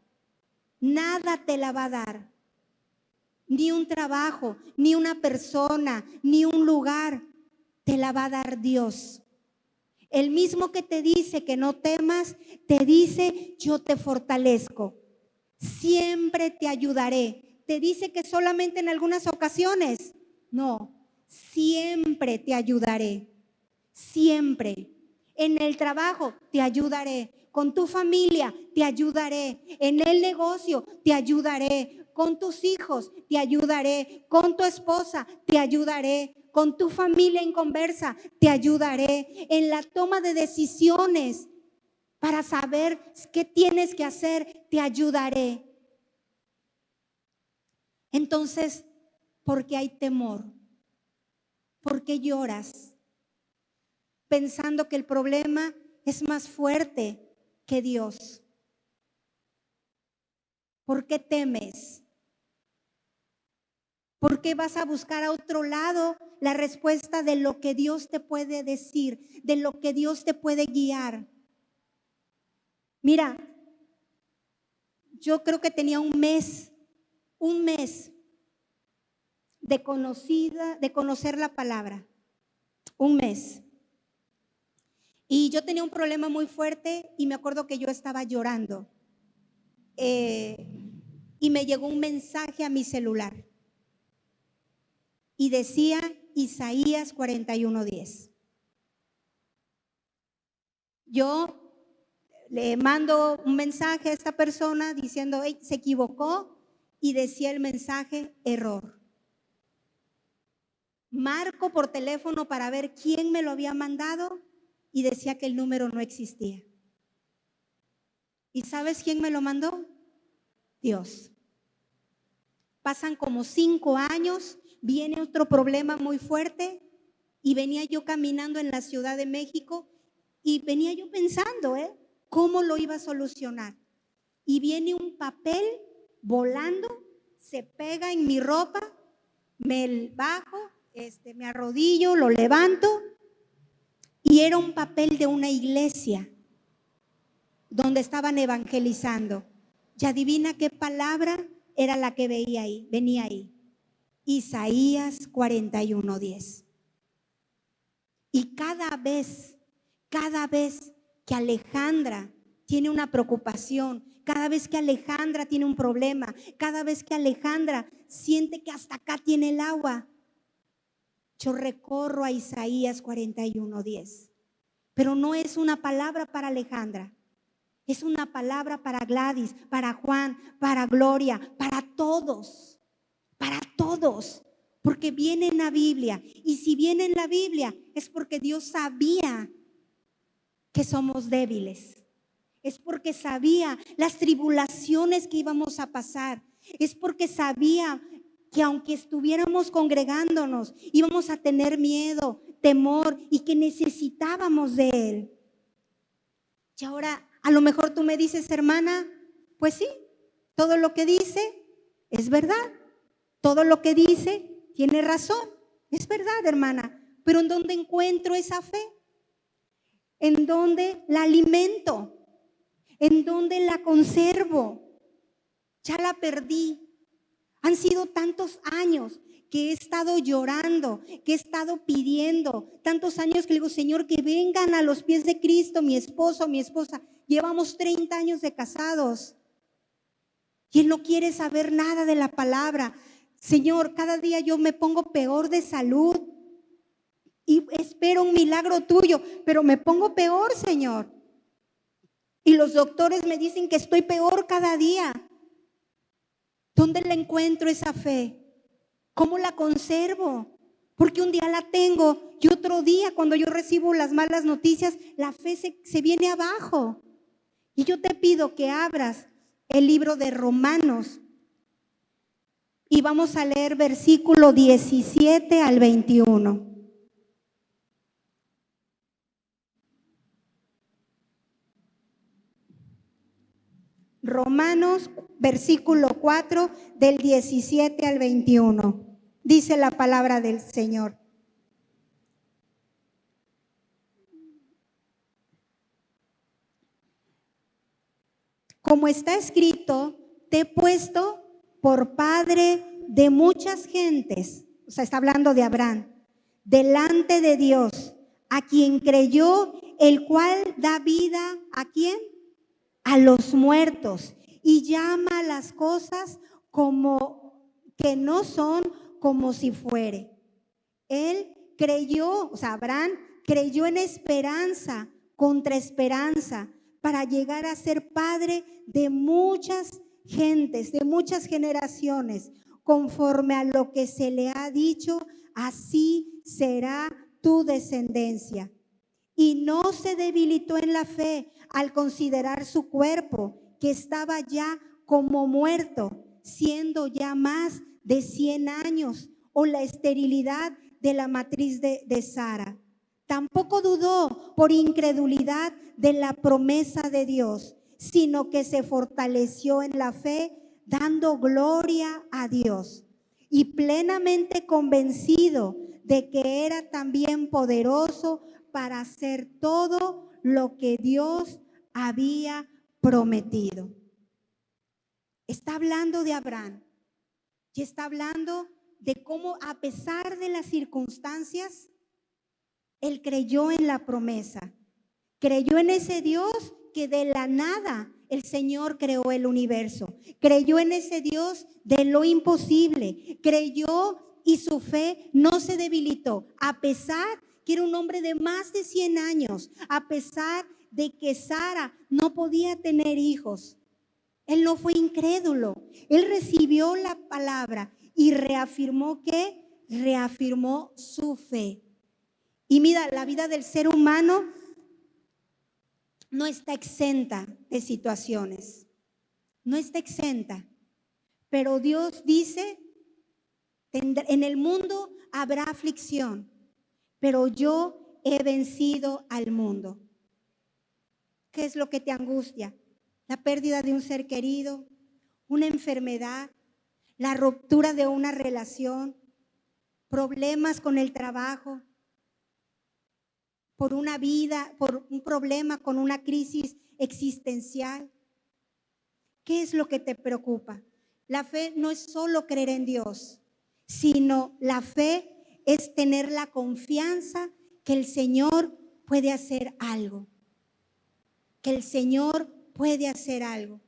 Nada te la va a dar. Ni un trabajo, ni una persona, ni un lugar. Te la va a dar Dios. El mismo que te dice que no temas, te dice, yo te fortalezco. Siempre te ayudaré. Te dice que solamente en algunas ocasiones. No, siempre te ayudaré. Siempre. En el trabajo te ayudaré. Con tu familia te ayudaré. En el negocio te ayudaré. Con tus hijos te ayudaré. Con tu esposa te ayudaré. Con tu familia en conversa te ayudaré. En la toma de decisiones para saber qué tienes que hacer, te ayudaré. Entonces, ¿por qué hay temor? ¿Por qué lloras? Pensando que el problema es más fuerte que Dios. ¿Por qué temes? ¿Por qué vas a buscar a otro lado la respuesta de lo que Dios te puede decir, de lo que Dios te puede guiar? Mira, yo creo que tenía un mes de conocer la palabra, un mes. Y yo tenía un problema muy fuerte y me acuerdo que yo estaba llorando. Y me llegó un mensaje a mi celular y decía Isaías 41:10. Yo le mando un mensaje a esta persona diciendo, hey, se equivocó, y decía el mensaje, error. Marco por teléfono para ver quién me lo había mandado y decía que el número no existía. ¿Y sabes quién me lo mandó? Dios. Pasan como 5 años, viene otro problema muy fuerte y venía yo caminando en la Ciudad de México y venía yo pensando, ¿cómo lo iba a solucionar? Y viene un papel volando, se pega en mi ropa, me bajo, me arrodillo, lo levanto y era un papel de una iglesia donde estaban evangelizando. Y adivina qué palabra era la que venía ahí. Isaías 41:10. Y cada vez que Alejandra tiene una preocupación, cada vez que Alejandra tiene un problema, cada vez que Alejandra siente que hasta acá tiene el agua, yo recorro a Isaías 41:10. Pero no es una palabra para Alejandra. Es una palabra para Gladys, para Juan, para Gloria, para todos, porque viene en la Biblia. Y si viene en la Biblia es porque Dios sabía que somos débiles. Es porque sabía las tribulaciones que íbamos a pasar. Es porque sabía que aunque estuviéramos congregándonos, íbamos a tener miedo, temor y que necesitábamos de Él. Y ahora a lo mejor tú me dices, hermana, pues sí, todo lo que dice es verdad. Todo lo que dice tiene razón. Es verdad, hermana. Pero ¿en dónde encuentro esa fe? ¿En dónde la alimento? ¿En dónde la conservo? Ya la perdí. Han sido tantos años que he estado llorando, que he estado pidiendo, tantos años que le digo, Señor, que vengan a los pies de Cristo, mi esposo, mi esposa. Llevamos 30 años de casados y Él no quiere saber nada de la palabra. Señor, cada día yo me pongo peor de salud y espero un milagro tuyo, pero me pongo peor, Señor. Y los doctores me dicen que estoy peor cada día. ¿Dónde le encuentro esa fe? ¿Cómo la conservo? Porque un día la tengo y otro día, cuando yo recibo las malas noticias, la fe se viene abajo. Y yo te pido que abras el libro de Romanos y vamos a leer versículo 17 al 21. Romanos, versículo 4, del 17 al 21. Dice la palabra del Señor. Como está escrito, te he puesto por padre de muchas gentes. O sea, está hablando de Abraham. Delante de Dios, a quien creyó, el cual da vida, ¿a quién? A los muertos, y llama a las cosas como que no son, como si fuere. Él creyó, o sea, Abraham creyó en esperanza, contra esperanza, para llegar a ser padre de muchas gentes, de muchas generaciones, conforme a lo que se le ha dicho, así será tu descendencia. Y no se debilitó en la fe al considerar su cuerpo, que estaba ya como muerto, siendo ya más de 100 años, o la esterilidad de la matriz de Sara. Tampoco dudó por incredulidad de la promesa de Dios, sino que se fortaleció en la fe, dando gloria a Dios, y plenamente convencido de que era también poderoso para hacer todo lo que Dios había prometido. Está hablando de Abraham y está hablando de cómo, a pesar de las circunstancias, él creyó en la promesa, creyó en ese Dios que de la nada el Señor creó el universo, creyó en ese Dios de lo imposible, creyó y su fe no se debilitó, a pesar que era un hombre de más de 100 años, a pesar de que Sara no podía tener hijos. Él no fue incrédulo, él recibió la palabra y reafirmó su fe. Y mira, la vida del ser humano no está exenta de situaciones, no está exenta, pero Dios dice, en el mundo habrá aflicción, pero yo he vencido al mundo. ¿Qué es lo que te angustia? La pérdida de un ser querido, una enfermedad, la ruptura de una relación, problemas con el trabajo, por una vida, por un problema con una crisis existencial. ¿Qué es lo que te preocupa? La fe no es solo creer en Dios, sino la fe es tener la confianza que el Señor puede hacer algo, que el Señor puede hacer algo.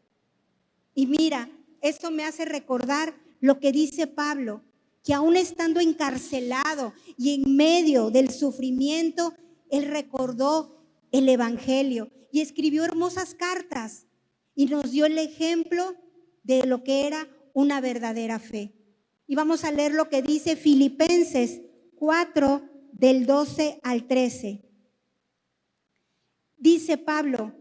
Y mira, esto me hace recordar lo que dice Pablo, que aún estando encarcelado y en medio del sufrimiento, él recordó el evangelio y escribió hermosas cartas y nos dio el ejemplo de lo que era una verdadera fe. Y vamos a leer lo que dice Filipenses 4, del 12 al 13. Dice Pablo: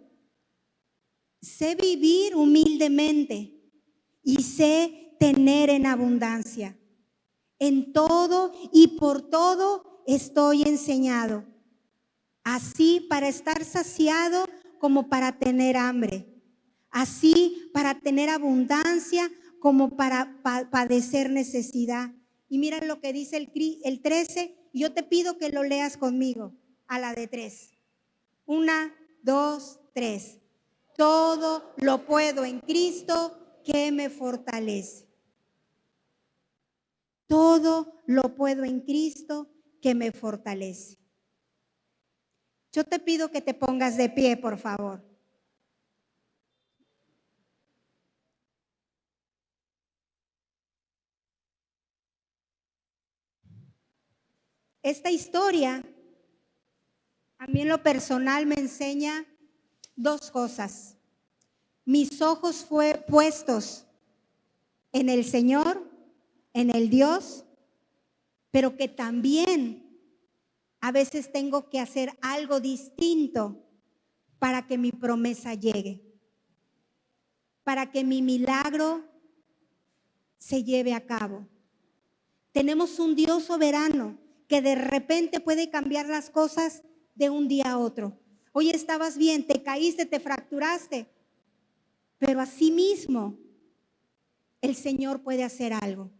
sé vivir humildemente y sé tener en abundancia. En todo y por todo estoy enseñado, así para estar saciado como para tener hambre, así para tener abundancia como para padecer necesidad. Y mira lo que dice el 13, yo te pido que lo leas conmigo a la de 3. 1, 2, 3. Todo lo puedo en Cristo que me fortalece. todo lo puedo en Cristo que me fortalece. Yo te pido que te pongas de pie, por favor. Esta historia, a mí en lo personal me enseña dos cosas. Mis ojos fueron puestos en el Señor, en el Dios, pero que también a veces tengo que hacer algo distinto para que mi promesa llegue, para que mi milagro se lleve a cabo. Tenemos un Dios soberano que de repente puede cambiar las cosas de un día a otro. Hoy estabas bien, te caíste, te fracturaste, pero asimismo el Señor puede hacer algo.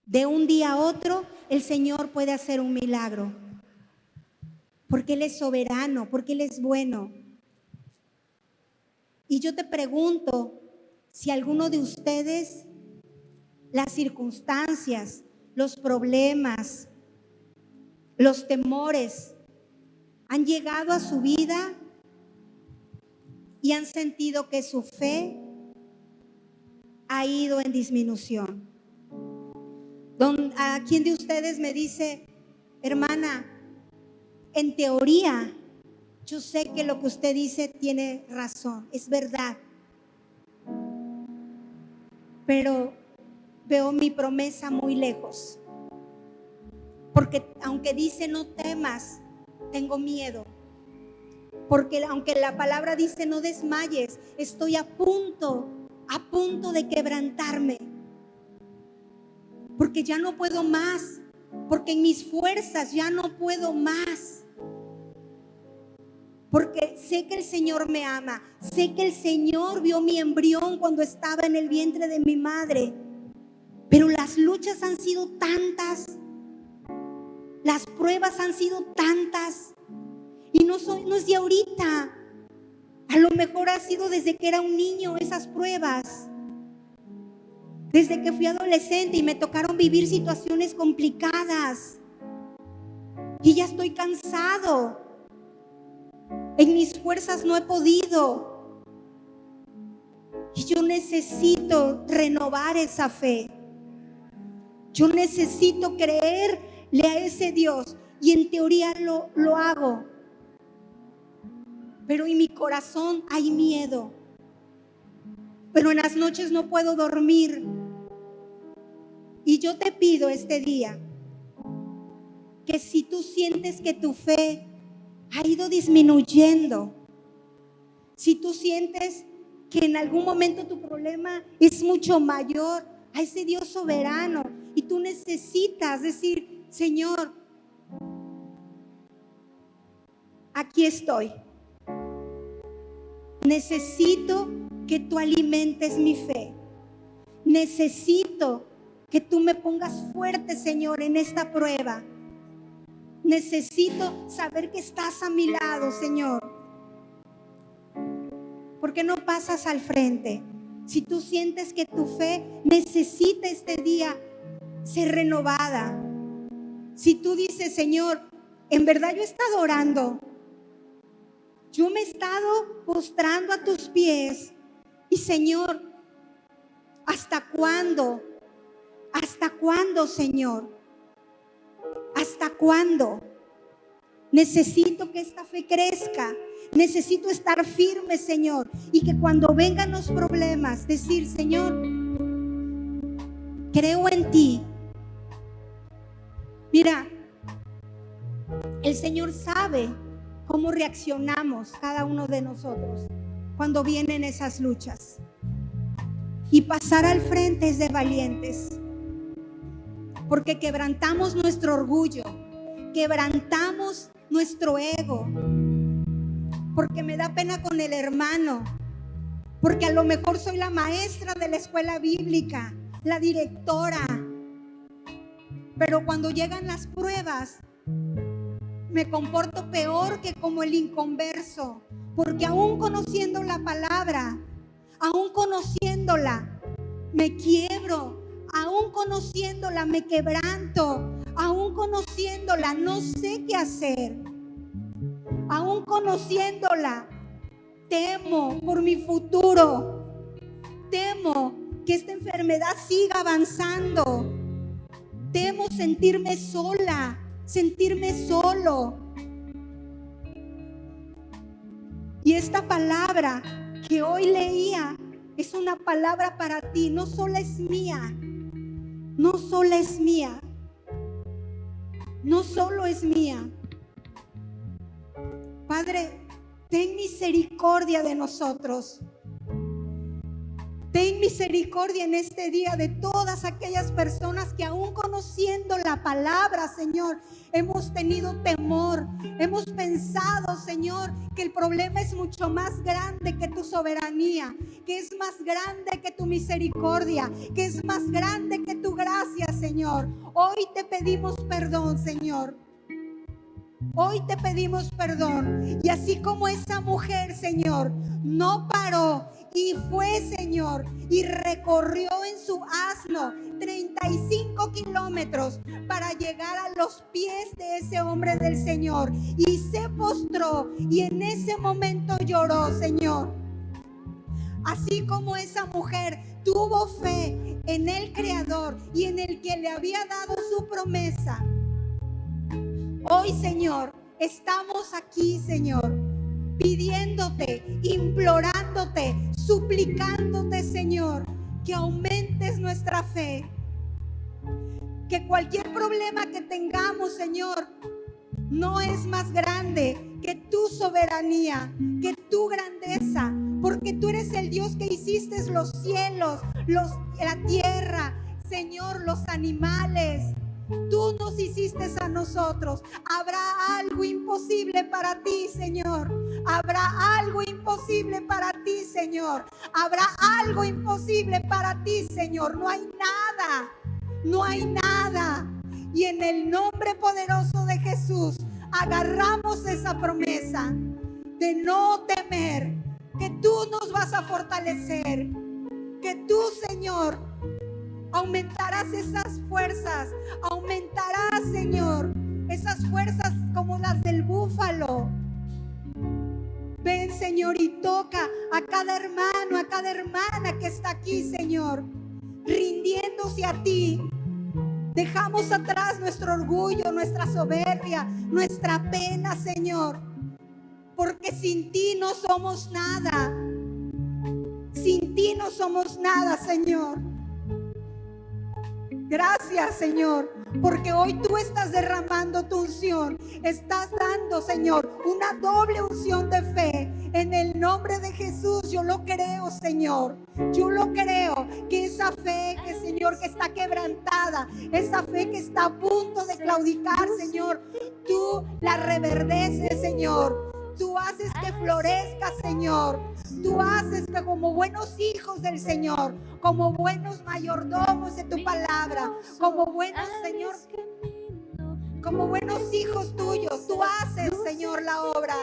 De un día a otro el Señor puede hacer un milagro, porque Él es soberano, porque Él es bueno. Y yo te pregunto si alguno de ustedes, las circunstancias, los problemas, los temores han llegado a su vida y han sentido que su fe ha ido en disminución. ¿A quién de ustedes me dice, hermana, en teoría, yo sé que lo que usted dice tiene razón, es verdad, pero veo mi promesa muy lejos? Porque aunque dice no temas, tengo miedo. Porque aunque la palabra dice no desmayes, estoy a punto de quebrantarme. Porque ya no puedo más, porque en mis fuerzas ya no puedo más. Porque sé que el Señor me ama, sé que el Señor vio mi embrión cuando estaba en el vientre de mi madre. Pero las luchas han sido tantas, las pruebas han sido tantas, y no es de ahorita. A lo mejor ha sido desde que era un niño esas pruebas. Desde que fui adolescente y me tocaron vivir situaciones complicadas. Y ya estoy cansado. En mis fuerzas no he podido. Y yo necesito renovar esa fe. Yo necesito creerle a ese Dios. Y en teoría lo hago. Pero en mi corazón hay miedo. Pero en las noches no puedo dormir. Y yo te pido este día que si tú sientes que tu fe ha ido disminuyendo, si tú sientes que en algún momento tu problema es mucho mayor a ese Dios soberano y tú necesitas decir, Señor, aquí estoy. Necesito que tú alimentes mi fe. Necesito que tú me pongas fuerte, Señor, en esta prueba. Necesito saber que estás a mi lado, Señor. ¿Por qué no pasas al frente? Si tú sientes que tu fe necesita este día ser renovada. Si tú dices, Señor, en verdad yo he estado orando. Yo me he estado postrando a tus pies. Y Señor, ¿hasta cuándo? ¿Hasta cuándo, Señor? ¿Hasta cuándo? Necesito que esta fe crezca. Necesito estar firme, Señor. Y que cuando vengan los problemas, decir, Señor, creo en ti. Mira, el Señor sabe cómo reaccionamos cada uno de nosotros cuando vienen esas luchas. Y pasar al frente es de valientes. Porque quebrantamos nuestro orgullo, quebrantamos nuestro ego, porque me da pena con el hermano, porque a lo mejor soy la maestra de la escuela bíblica, la directora, pero cuando llegan las pruebas me comporto peor que como el inconverso, porque aún conociendo la palabra, aún conociéndola, me quiebro Aún conociéndola me quebranto. Aún conociéndola no sé qué hacer. Aún conociéndola temo por mi futuro. Temo que esta enfermedad siga avanzando. Temo sentirme sola, sentirme solo. Y esta palabra que hoy leía es una palabra para ti. No solo es mía, no solo es mía, no solo es mía. Padre, ten misericordia de nosotros. Ten misericordia en este día de todas aquellas personas que aún conociendo la palabra, Señor, hemos tenido temor. Hemos pensado, Señor, que el problema es mucho más grande que tu soberanía, que es más grande que tu misericordia, que es más grande que tu gracia, Señor. Hoy te pedimos perdón, Señor. Hoy te pedimos perdón. Y así como esa mujer, Señor, no paró y fue, Señor, y recorrió en su asno 35 kilómetros para llegar a los pies de ese hombre del Señor, y se postró y en ese momento lloró, Señor. Así como esa mujer tuvo fe en el Creador y en el que le había dado su promesa, hoy, Señor, estamos aquí, Señor, pidiéndote, implorándote, suplicándote, Señor, que aumentes nuestra fe. Que cualquier problema que tengamos, Señor, no es más grande que tu soberanía, que tu grandeza, porque tú eres el Dios que hiciste los cielos, la tierra, Señor, los animales. Tú nos hiciste a nosotros. ¿Habrá algo imposible para ti, Señor? ¿Habrá algo imposible para ti, Señor? ¿Habrá algo imposible para ti, Señor? No hay nada, no hay nada. Y en el nombre poderoso de Jesús agarramos esa promesa de no temer, que tú nos vas a fortalecer, que tú, Señor, aumentarás esas fuerzas, aumentarás, Señor, esas fuerzas como las del búfalo. Ven, Señor, y toca a cada hermano, a cada hermana que está aquí, Señor, rindiéndose a ti. Dejamos atrás nuestro orgullo, nuestra soberbia, nuestra pena, Señor, porque sin ti no somos nada. Sin ti no somos nada, Señor. Gracias, Señor, porque hoy tú estás derramando tu unción. Estás dando, Señor, una doble unción de fe. En el nombre de Jesús, yo lo creo, Señor. Yo lo creo, que esa fe, que, Señor, que está quebrantada, esa fe que está a punto de claudicar, Señor, tú la reverdeces, Señor. Tú haces que florezca, Señor. Tú haces que como buenos hijos del Señor, como buenos mayordomos de tu palabra, como buenos, Señor, como buenos hijos tuyos, tú haces, Señor, la obra.